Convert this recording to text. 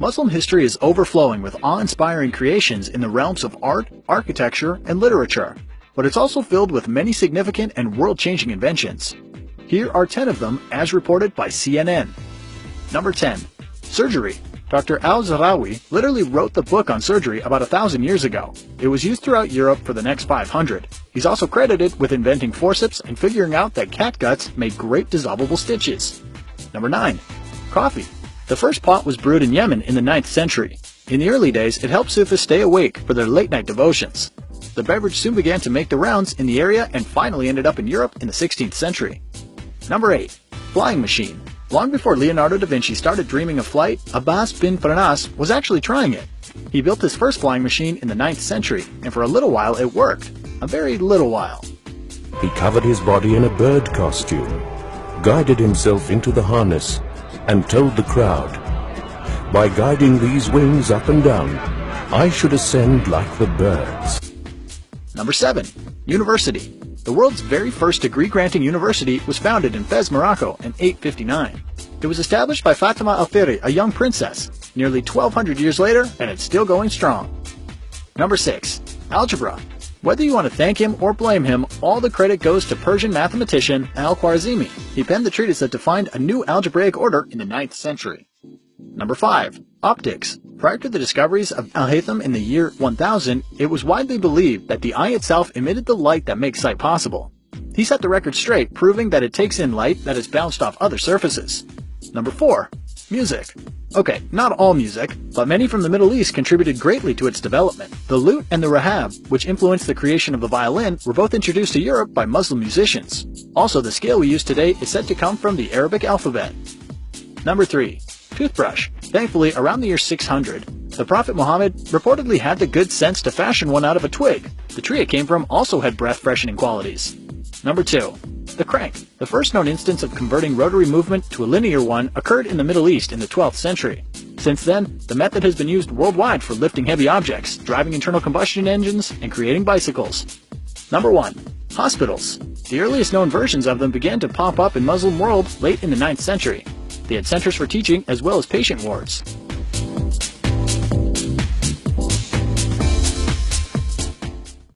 Muslim history is overflowing with awe-inspiring creations in the realms of art, architecture, and literature, but it's also filled with many significant and world-changing inventions. Here are 10 of them as reported by CNN. Number 10. Surgery. Dr. Al-Zahrawi literally wrote the book on surgery about 1,000 years ago. It was used throughout Europe for the next 500. He's also credited with inventing forceps and figuring out that cat guts made great dissolvable stitches. Number 9. Coffee. The first pot was brewed in Yemen in the 9th century. In the early days, it helped Sufis stay awake for their late-night devotions. The beverage soon began to make the rounds in the area and finally ended up in Europe in the 16th century. Number 8. Flying machine. Long before Leonardo da Vinci started dreaming of flight, Abbas bin Farnas was actually trying it. He built his first flying machine in the 9th century, and for a little while it worked. A very little while. He covered his body in a bird costume, guided himself into the harness, and told the crowd, "By guiding these wings up and down, I should ascend like the birds." Number 7. University. The world's very first degree-granting university was founded in Fez, Morocco in 859. It was established by Fatima al-Thiri, a young princess, nearly 1,200 years later, and it's still going strong. Number 6. Algebra. Whether you want to thank him or blame him, all the credit goes to Persian mathematician Al-Khwarizmi. He penned the treatise that defined a new algebraic order in the 9th century. Number 5. Optics. Prior to the discoveries of Al-Haytham in the year 1000, it was widely believed that the eye itself emitted the light that makes sight possible. He set the record straight, proving that it takes in light that is bounced off other surfaces. Number 4. Music. Okay, not all music, but many from the Middle East contributed greatly to its development. The lute and the rahab, which influenced the creation of the violin, were both introduced to Europe by Muslim musicians. Also, the scale we use today is said to come from the Arabic alphabet. Number 3. Toothbrush. Thankfully, around the year 600, the Prophet Muhammad reportedly had the good sense to fashion one out of a twig. The tree it came from also had breath-freshening qualities. Number 2. The crank. The first known instance of converting rotary movement to a linear one occurred in the Middle East in the 12th century. Since then, the method has been used worldwide for lifting heavy objects, driving internal combustion engines, and creating bicycles. Number 1. Hospitals. The earliest known versions of them began to pop up in Muslim world late in the 9th century. They had centers for teaching as well as patient wards.